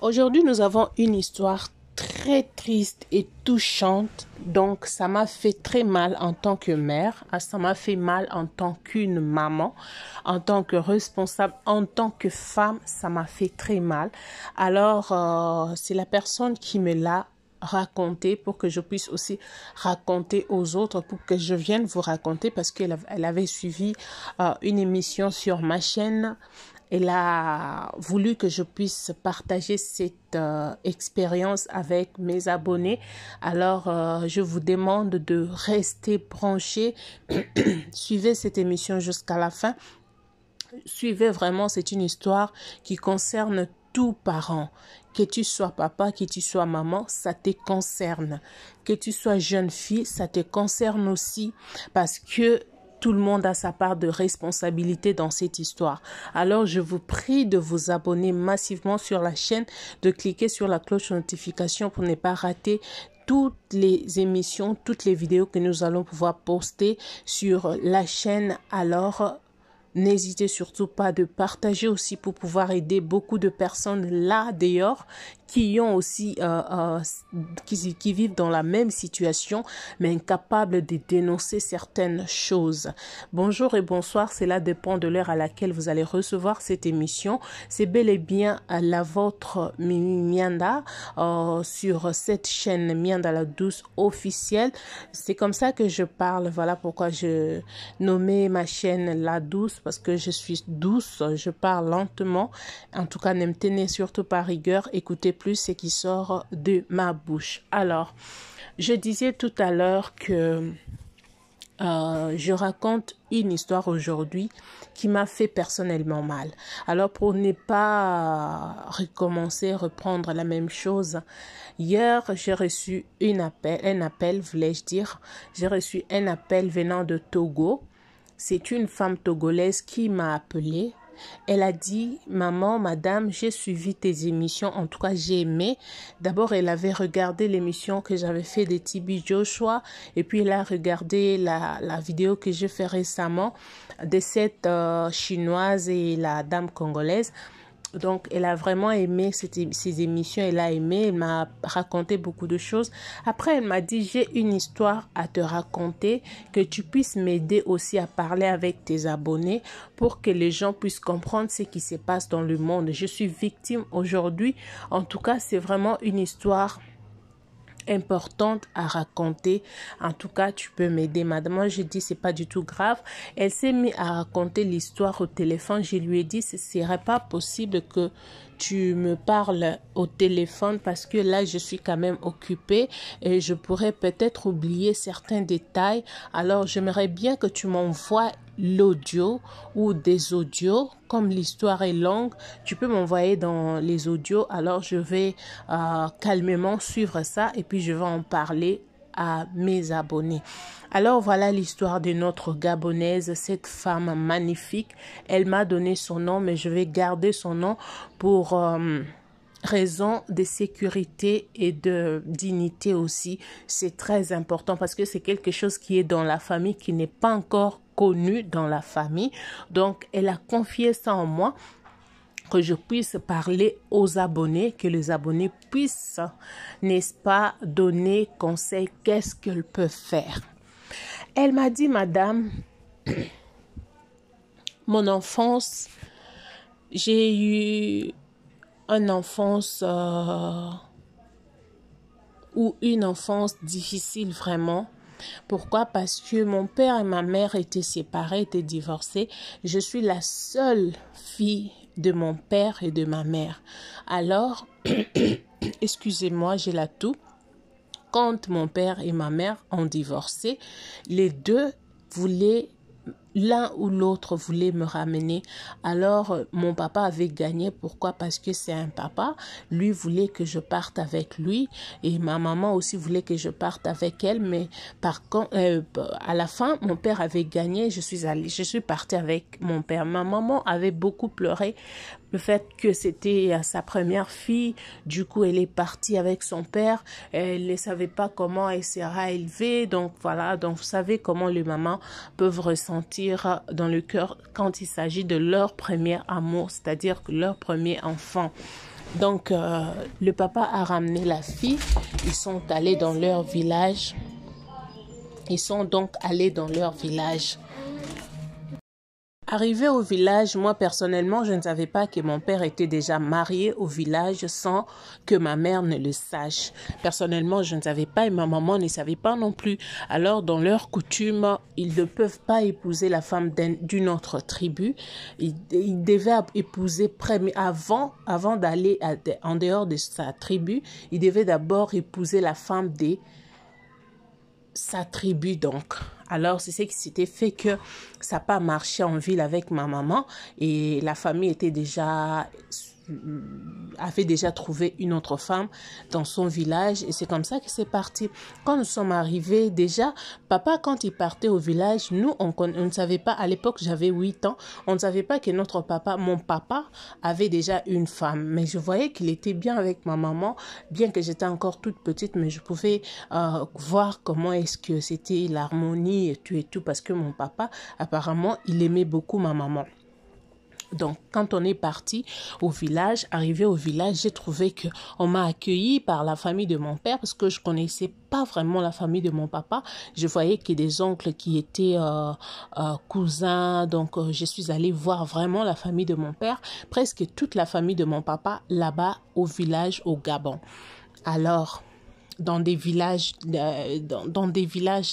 Aujourd'hui, nous avons une histoire très triste et touchante. Donc, ça m'a fait très mal en tant que mère, ça m'a fait mal en tant qu'une maman, en tant que responsable, en tant que femme, ça m'a fait très mal. Alors, c'est la personne qui me l'a raconter pour que je puisse aussi raconter aux autres, pour que je vienne vous raconter parce qu'elle avait suivi une émission sur ma chaîne. Elle a voulu que je puisse partager cette expérience avec mes abonnés. Alors, je vous demande de rester branchés. Suivez cette émission jusqu'à la fin. Suivez vraiment, c'est une histoire qui concerne tout parent. Que tu sois papa, que tu sois maman, ça te concerne. Que tu sois jeune fille, ça te concerne aussi parce que tout le monde a sa part de responsabilité dans cette histoire. Alors, je vous prie de vous abonner massivement sur la chaîne, de cliquer sur la cloche de notification pour ne pas rater toutes les émissions, toutes les vidéos que nous allons pouvoir poster sur la chaîne. Alors, n'hésitez surtout pas de partager aussi pour pouvoir aider beaucoup de personnes là dehors qui ont aussi qui vivent dans la même situation mais incapables de dénoncer certaines choses. Bonjour et bonsoir, cela dépend de l'heure à laquelle vous allez recevoir cette émission. C'est bel et bien la vôtre Mimi Mianda sur cette chaîne Mianda la douce officielle. C'est comme ça que je parle, voilà pourquoi je nommais ma chaîne La Douce, parce que je suis douce, je parle lentement. En tout cas, ne me tenez surtout pas rigueur, écoutez plus ce qui sort de ma bouche. Alors, je disais tout à l'heure que je raconte une histoire aujourd'hui qui m'a fait personnellement mal. Alors, pour ne pas recommencer, reprendre la même chose, hier, j'ai reçu un appel, voulais-je dire. J'ai reçu un appel venant de Togo. C'est une femme togolaise qui m'a appelée. Elle a dit, maman, madame, j'ai suivi tes émissions, en tout cas j'ai aimé. D'abord, elle avait regardé l'émission que j'avais fait de Tibi Joshua et puis elle a regardé la vidéo que j'ai fait récemment de cette chinoise et la dame congolaise. Donc, elle a vraiment aimé ces émissions, elle a aimé, elle m'a raconté beaucoup de choses. Après, elle m'a dit, j'ai une histoire à te raconter, que tu puisses m'aider aussi à parler avec tes abonnés pour que les gens puissent comprendre ce qui se passe dans le monde. Je suis victime aujourd'hui. En tout cas, c'est vraiment une histoire importante à raconter. En tout cas, tu peux m'aider, madame. Moi, je dis, c'est pas du tout grave. Elle s'est mise à raconter l'histoire au téléphone. Je lui ai dit, ce serait pas possible que tu me parles au téléphone parce que là, je suis quand même occupée et je pourrais peut-être oublier certains détails. Alors, j'aimerais bien que tu m'envoies l'audio ou des audios. Comme l'histoire est longue, tu peux m'envoyer dans les audios. Alors, je vais calmement suivre ça et puis je vais en parler à mes abonnés. Alors voilà l'histoire de notre Gabonaise, cette femme magnifique. Elle m'a donné son nom, mais je vais garder son nom pour raison de sécurité et de dignité aussi. C'est très important parce que c'est quelque chose qui est dans la famille, qui n'est pas encore connu dans la famille. Donc, elle a confié ça en moi, que je puisse parler aux abonnés, que les abonnés puissent, n'est-ce pas, donner conseil, qu'est-ce qu'ils peuvent faire. Elle m'a dit, madame, mon enfance, j'ai eu une enfance ou une enfance difficile vraiment. Pourquoi? Parce que mon père et ma mère étaient séparés, étaient divorcés. Je suis la seule fille de mon père et de ma mère. Alors, excusez-moi, j'ai la toux. Quand mon père et ma mère ont divorcé, les deux voulaient, l'un ou l'autre voulait me ramener. Alors, mon papa avait gagné. Pourquoi? Parce que c'est un papa. Lui voulait que je parte avec lui. Et ma maman aussi voulait que je parte avec elle. Mais par contre, à la fin, mon père avait gagné. Je suis partie avec mon père. Ma maman avait beaucoup pleuré. Le fait que c'était sa première fille, du coup, elle est partie avec son père. Elle ne savait pas comment elle sera élevée. Donc, voilà. Donc, vous savez comment les mamans peuvent ressentir dans le cœur quand il s'agit de leur premier amour, c'est-à-dire leur premier enfant. Donc, le papa a ramené la fille. Ils sont allés dans leur village. Ils sont donc allés dans leur village. Arrivé au village, moi personnellement, je ne savais pas que mon père était déjà marié au village sans que ma mère ne le sache. Personnellement, je ne savais pas et ma maman ne savait pas non plus. Alors, dans leur coutume, ils ne peuvent pas épouser la femme d'une autre tribu. Ils devaient épouser avant d'aller en dehors de sa tribu, ils devaient d'abord épouser la femme de sa tribu donc. Alors, c'est ce qui s'était fait que ça n'a pas marché en ville avec ma maman et la famille avait déjà trouvé une autre femme dans son village et c'est comme ça que c'est parti. Quand nous sommes arrivés, déjà, papa, quand il partait au village, nous, on ne savait pas, à l'époque, j'avais 8 ans, on ne savait pas que mon papa avait déjà une femme. Mais je voyais qu'il était bien avec ma maman, bien que j'étais encore toute petite, mais je pouvais voir comment est-ce que c'était l'harmonie et tout, parce que mon papa, apparemment, il aimait beaucoup ma maman. Donc, quand on est parti au village, arrivé au village, j'ai trouvé que on m'a accueilli par la famille de mon père parce que je connaissais pas vraiment la famille de mon papa. Je voyais qu'il y a des oncles qui étaient cousins. Donc, je suis allée voir vraiment la famille de mon père, presque toute la famille de mon papa là-bas au village au Gabon. Alors, dans des villages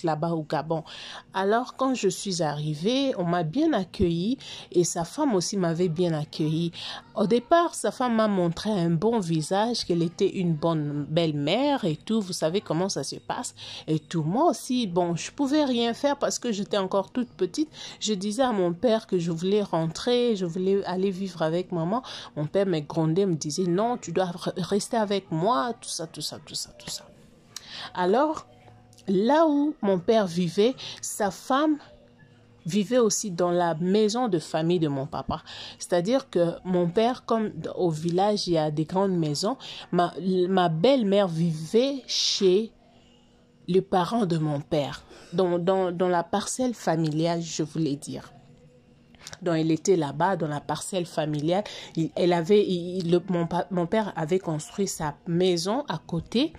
là-bas au Gabon. Alors, quand je suis arrivée, on m'a bien accueillie et sa femme aussi m'avait bien accueillie. Au départ, sa femme m'a montré un bon visage, qu'elle était une bonne belle-mère et tout. Vous savez comment ça se passe et tout. Moi aussi, bon, je pouvais rien faire parce que j'étais encore toute petite. Je disais à mon père que je voulais rentrer, je voulais aller vivre avec maman. Mon père me grondait, me disait non, tu dois rester avec moi, tout ça. Alors, là où mon père vivait, sa femme vivait aussi dans la maison de famille de mon papa. C'est-à-dire que mon père, comme au village, il y a des grandes maisons, ma belle-mère vivait chez les parents de mon père, dans la parcelle familiale, je voulais dire. Donc, elle était là-bas, dans la parcelle familiale. Mon père avait construit sa maison à côté.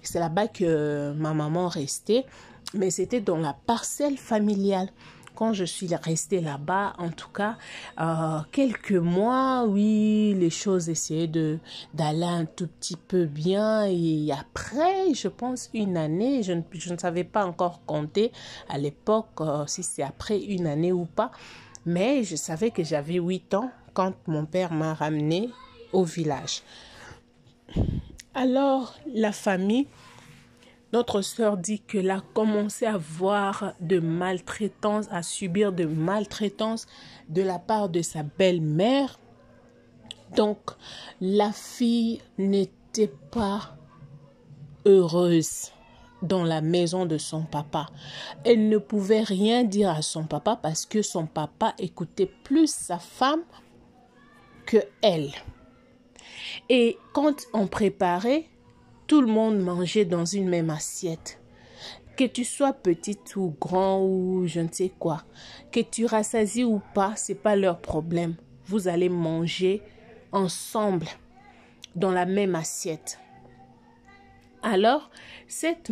C'est là-bas que ma maman restait. Mais c'était dans la parcelle familiale. Quand je suis restée là-bas, en tout cas, quelques mois, oui, les choses essayaient d'aller un tout petit peu bien. Et après, je pense, une année, je ne savais pas encore compter à l'époque si c'est après une année ou pas. Mais je savais que j'avais 8 ans quand mon père m'a ramenée au village. Alors, la famille, notre sœur dit qu'elle a commencé à voir de maltraitance, à subir de maltraitance de la part de sa belle-mère. Donc, la fille n'était pas heureuse dans la maison de son papa. Elle ne pouvait rien dire à son papa parce que son papa écoutait plus sa femme que elle. Et quand on préparait, tout le monde mangeait dans une même assiette. Que tu sois petite ou grand ou je ne sais quoi, que tu rassasies ou pas, c'est pas leur problème. Vous allez manger ensemble dans la même assiette. Alors, cette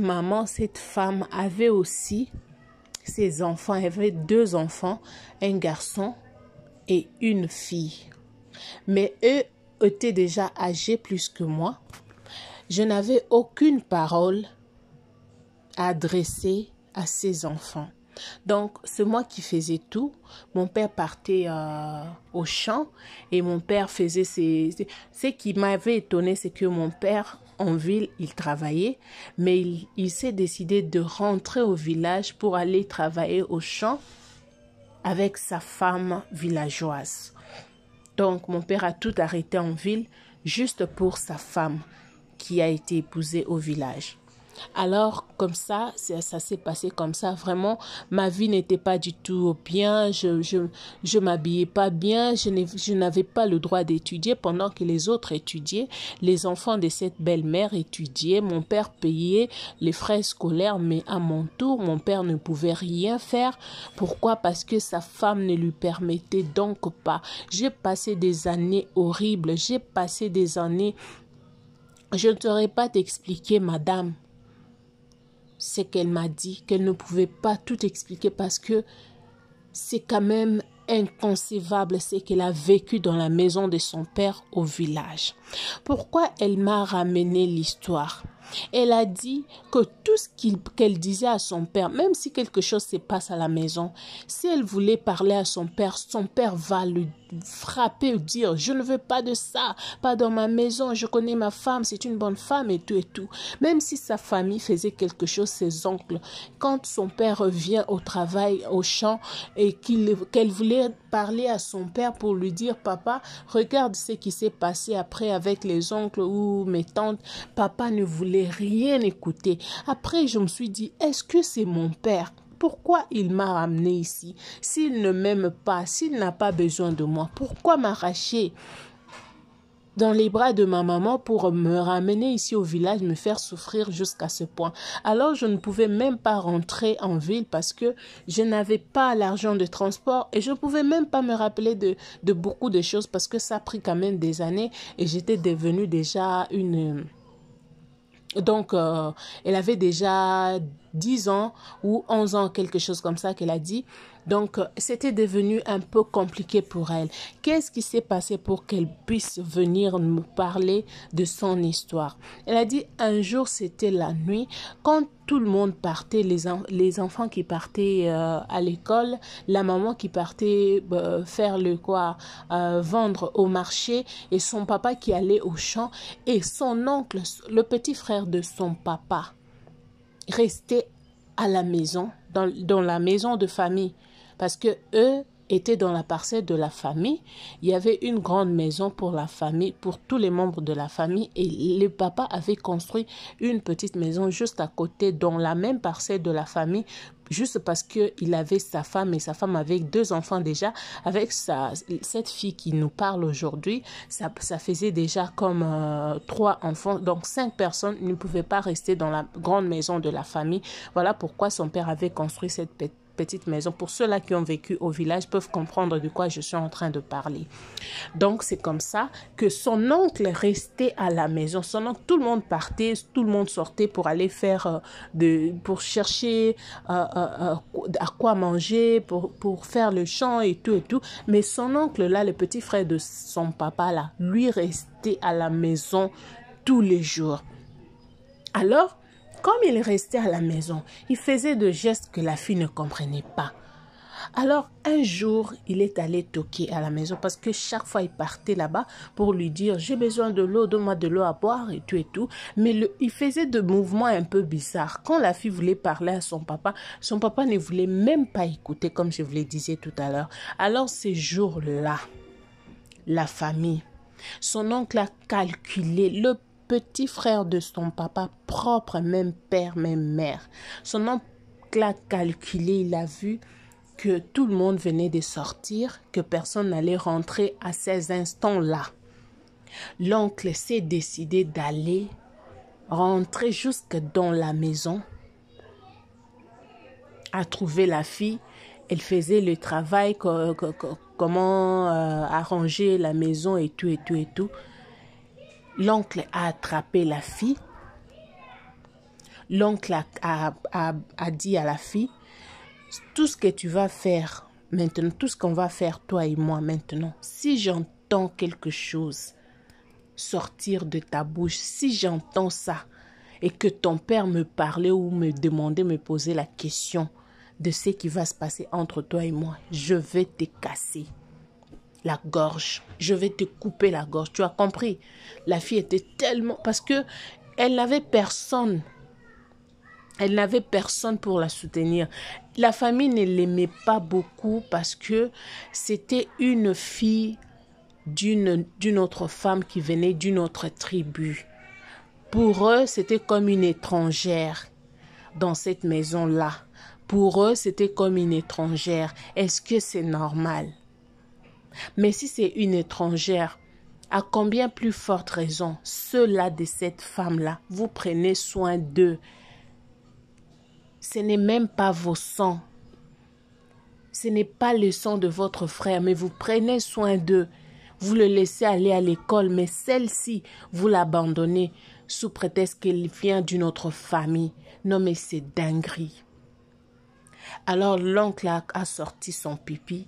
femme avait aussi ses enfants. Elle avait 2 enfants, un garçon et une fille. Mais eux étaient déjà âgés plus que moi. Je n'avais aucune parole à adresser à ces enfants. Donc, c'est moi qui faisais tout. Mon père partait au champ et mon père faisait Ce qui m'avait étonné, c'est que mon père, en ville, il travaillait, mais il s'est décidé de rentrer au village pour aller travailler au champ avec sa femme villageoise. Donc, mon père a tout arrêté en ville juste pour sa femme qui a été épousée au village. Alors, comme ça s'est passé comme ça. Vraiment, ma vie n'était pas du tout bien. Je m'habillais pas bien. Je n'avais pas le droit d'étudier pendant que les autres étudiaient. Les enfants de cette belle-mère étudiaient. Mon père payait les frais scolaires, mais à mon tour, mon père ne pouvait rien faire. Pourquoi? Parce que sa femme ne lui permettait donc pas. J'ai passé des années horribles. J'ai passé des années. Je ne saurais pas t'expliquer, madame. C'est qu'elle m'a dit qu'elle ne pouvait pas tout expliquer parce que c'est quand même inconcevable ce qu'elle a vécu dans la maison de son père au village. Pourquoi elle m'a ramené l'histoire? Elle a dit que tout ce qu'elle disait à son père, même si quelque chose se passe à la maison, si elle voulait parler à son père va le frapper ou dire « Je ne veux pas de ça, pas dans ma maison, je connais ma femme, c'est une bonne femme et tout et tout. » Même si sa famille faisait quelque chose, ses oncles, quand son père revient au travail, au champ, et qu'elle voulait parler à son père pour lui dire « Papa, regarde ce qui s'est passé après avec les oncles ou mes tantes. » Papa ne voulait rien écouter. Après, je me suis dit, est-ce que c'est mon père? Pourquoi il m'a ramené ici? S'il ne m'aime pas, s'il n'a pas besoin de moi, pourquoi m'arracher dans les bras de ma maman pour me ramener ici au village, me faire souffrir jusqu'à ce point? Alors, je ne pouvais même pas rentrer en ville parce que je n'avais pas l'argent de transport et je ne pouvais même pas me rappeler de beaucoup de choses parce que ça a pris quand même des années et j'étais devenue déjà une... Donc, elle avait déjà 10 ans ou 11 ans, quelque chose comme ça qu'elle a dit. Donc, c'était devenu un peu compliqué pour elle. Qu'est-ce qui s'est passé pour qu'elle puisse venir me parler de son histoire? Elle a dit un jour, c'était la nuit, quand tout le monde partait, les enfants qui partaient à l'école, la maman qui partait faire vendre au marché et son papa qui allait au champ et son oncle, le petit frère de son papa, restait à la maison, dans la maison de famille. Parce que eux étaient dans la parcelle de la famille. Il y avait une grande maison pour la famille, pour tous les membres de la famille. Et le papa avait construit une petite maison juste à côté, dans la même parcelle de la famille, juste parce qu'il avait sa femme et sa femme avait 2 enfants déjà. Avec cette fille qui nous parle aujourd'hui, ça faisait déjà comme 3 enfants. Donc 5 personnes ne pouvaient pas rester dans la grande maison de la famille. Voilà pourquoi son père avait construit cette petite maison. Pour ceux-là qui ont vécu au village peuvent comprendre de quoi je suis en train de parler. Donc, c'est comme ça que son oncle restait à la maison. Son oncle, tout le monde partait, tout le monde sortait pour aller faire, pour chercher à quoi manger, pour faire le champ et tout et tout. Mais son oncle là, le petit frère de son papa là, lui restait à la maison tous les jours. Alors, comme il restait à la maison, il faisait des gestes que la fille ne comprenait pas. Alors, un jour, il est allé toquer à la maison parce que chaque fois, il partait là-bas pour lui dire « J'ai besoin de l'eau, donne-moi de l'eau à boire et tout et tout. » Mais il faisait des mouvements un peu bizarres. Quand la fille voulait parler à son papa ne voulait même pas écouter comme je vous le disais tout à l'heure. Alors, ces jours-là, la famille, son oncle a calculé le petit frère de son papa, propre, même père, même mère. Son oncle a calculé, il a vu que tout le monde venait de sortir, que personne n'allait rentrer à ces instants-là. L'oncle s'est décidé d'aller rentrer jusque dans la maison, a trouvé la fille. Elle faisait le travail, comment arranger la maison et tout et tout et tout. L'oncle a attrapé la fille. L'oncle a dit à la fille, tout ce que tu vas faire maintenant, tout ce qu'on va faire toi et moi maintenant, si j'entends quelque chose sortir de ta bouche, si j'entends ça et que ton père me parlait ou me demandait, me poser la question de ce qui va se passer entre toi et moi, je vais te casser la gorge, je vais te couper la gorge. Tu as compris? La fille était tellement... Parce que elle n'avait personne. Elle n'avait personne pour la soutenir. La famille ne l'aimait pas beaucoup parce que c'était une fille d'une autre femme qui venait d'une autre tribu. Pour eux, c'était comme une étrangère dans cette maison-là. Pour eux, c'était comme une étrangère. Est-ce que c'est normal? Mais si c'est une étrangère, à combien plus forte raison, ceux-là de cette femme-là, vous prenez soin d'eux. Ce n'est même pas vos sangs. Ce n'est pas le sang de votre frère, mais vous prenez soin d'eux. Vous le laissez aller à l'école, mais celle-ci, vous l'abandonnez sous prétexte qu'elle vient d'une autre famille. Non, mais c'est dinguerie. Alors l'oncle a sorti son pipi.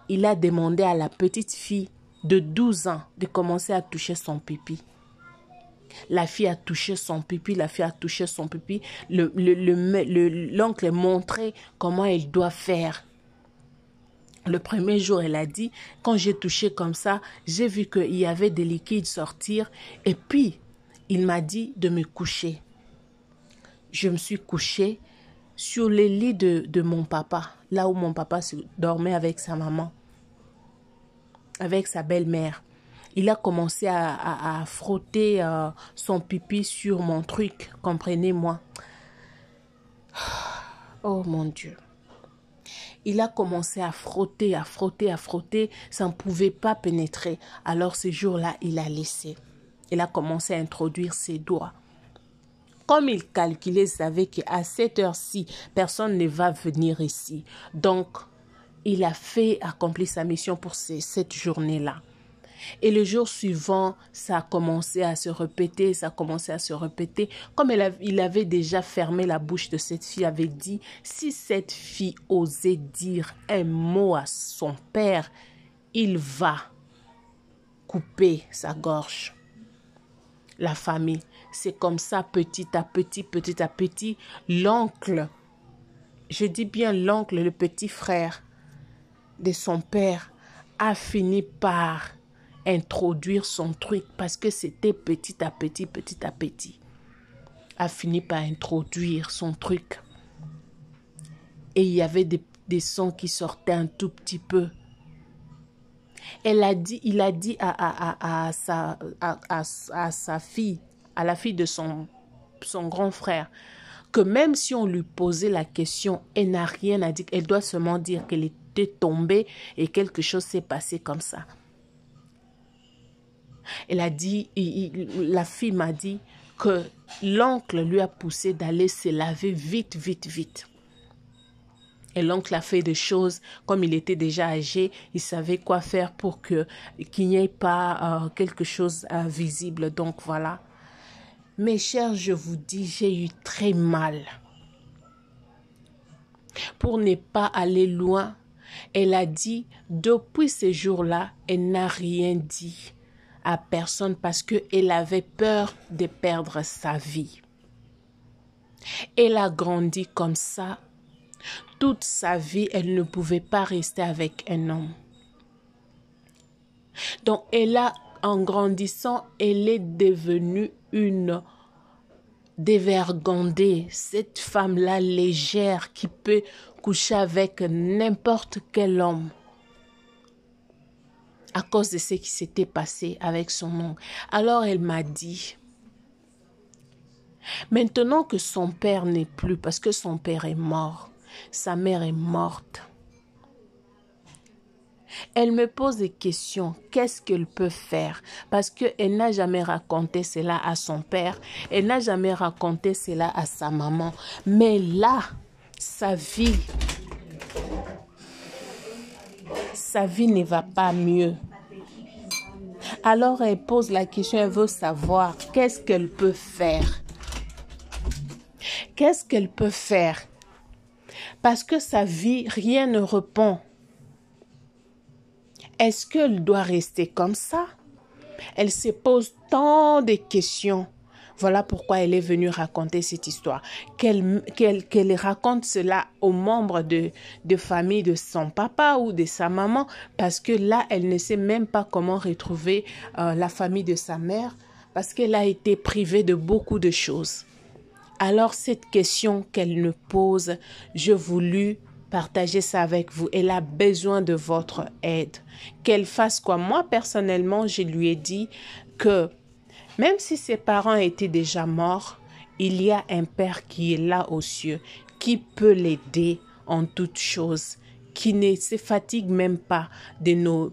Il a demandé à la petite fille de 12 ans de commencer à toucher son pipi. La fille a touché son pipi, la fille a touché son pipi. L'oncle montrait comment elle doit faire. Le premier jour, elle a dit, quand j'ai touché comme ça, j'ai vu qu'il y avait des liquides sortir. Et puis, il m'a dit de me coucher. Je me suis couchée sur le lit de mon papa, là où mon papa dormait avec sa maman, avec sa belle-mère. Il a commencé à frotter son pipi sur mon truc, comprenez-moi. Oh mon Dieu. Il a commencé à frotter, à frotter, à frotter. Ça ne pouvait pas pénétrer. Alors ce jour-là, il a laissé. Il a commencé à introduire ses doigts. Comme il calculait, il savait qu'à cette heure-ci, personne ne va venir ici. Donc, il a accompli sa mission pour cette journée-là. Et le jour suivant, ça a commencé à se répéter, ça a commencé à se répéter. Comme il avait déjà fermé la bouche de cette fille, avait dit, si cette fille osait dire un mot à son père, il va couper sa gorge. La famille, c'est comme ça, petit à petit, l'oncle, je dis bien l'oncle, le petit frère de son père, a fini par introduire son truc parce que c'était petit à petit, a fini par introduire son truc. Et il y avait des sons qui sortaient un tout petit peu. Il a dit à sa fille, à la fille de son grand frère, que même si on lui posait la question, elle n'a rien à dire. Elle doit seulement dire qu'elle était tombée et quelque chose s'est passé comme ça. Elle a dit, la fille m'a dit que l'oncle lui a poussé d'aller se laver vite. Et l'oncle a fait des choses, comme il était déjà âgé, il savait quoi faire pour qu'il n'y ait pas quelque chose visible. Donc voilà. Mes chers, je vous dis, j'ai eu très mal. Pour ne pas aller loin, elle a dit, depuis ce jour-là, elle n'a rien dit à personne parce qu'elle avait peur de perdre sa vie. Elle a grandi comme ça. Toute sa vie, elle ne pouvait pas rester avec un homme. Donc, en grandissant, elle est devenue une dévergondée. Cette femme-là légère qui peut coucher avec n'importe quel homme. À cause de ce qui s'était passé avec son oncle. Alors elle m'a dit, maintenant que son père n'est plus, parce que son père est mort, sa mère est morte. Elle me pose des questions, qu'est-ce qu'elle peut faire? Parce qu'elle n'a jamais raconté cela à son père, elle n'a jamais raconté cela à sa maman. Mais là, sa vie ne va pas mieux. Alors elle pose la question, elle veut savoir qu'est-ce qu'elle peut faire. Qu'est-ce qu'elle peut faire? Parce que sa vie, rien ne répond. Est-ce qu'elle doit rester comme ça? Elle se pose tant de questions. Voilà pourquoi elle est venue raconter cette histoire. Qu'elle raconte cela aux membres de famille de son papa ou de sa maman, parce que là, elle ne sait même pas comment retrouver la famille de sa mère, parce qu'elle a été privée de beaucoup de choses. Alors, cette question qu'elle me pose, je voulus partager ça avec vous. Elle a besoin de votre aide. Qu'elle fasse quoi? Moi, personnellement, je lui ai dit que Même si ses parents étaient déjà morts, il y a un Père qui est là aux cieux, qui peut l'aider en toutes choses, qui ne se fatigue même pas de nos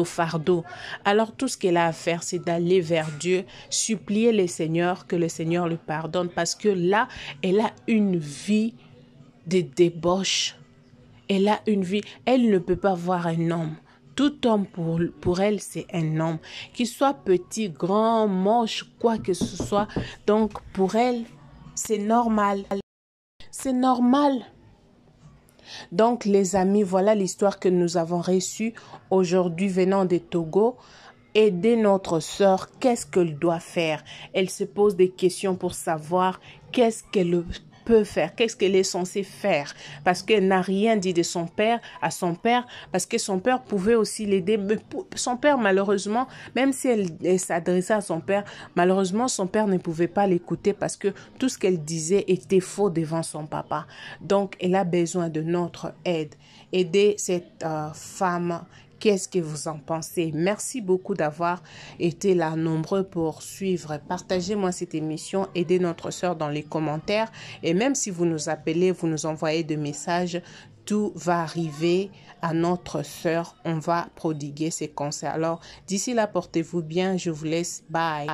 fardeaux. Alors tout ce qu'elle a à faire, c'est d'aller vers Dieu, supplier le Seigneur, que le Seigneur lui pardonne, parce que là, elle a une vie de débauche. Elle a une vie, elle ne peut pas voir un homme. Tout homme pour elle, c'est un homme. Qu'il soit petit, grand, moche, quoi que ce soit. Donc pour elle, c'est normal. C'est normal. Donc les amis, voilà l'histoire que nous avons reçue aujourd'hui venant de Togo. Aider notre sœur, qu'est-ce qu'elle doit faire? Elle se pose des questions pour savoir qu'est-ce qu'elle peut faire, qu'est-ce qu'elle est censée faire, parce qu'elle n'a rien dit de son père à son père, parce que son père pouvait aussi l'aider, mais son père malheureusement, même si elle s'adressait à son père, malheureusement son père ne pouvait pas l'écouter parce que tout ce qu'elle disait était faux devant son papa. Donc elle a besoin de notre aide. Aider cette femme. Qu'est-ce que vous en pensez? Merci beaucoup d'avoir été là nombreux pour suivre. Partagez-moi cette émission, aidez notre sœur dans les commentaires. Et même si vous nous appelez, vous nous envoyez des messages, tout va arriver à notre sœur. On va prodiguer ses conseils. Alors, d'ici là, portez-vous bien. Je vous laisse. Bye.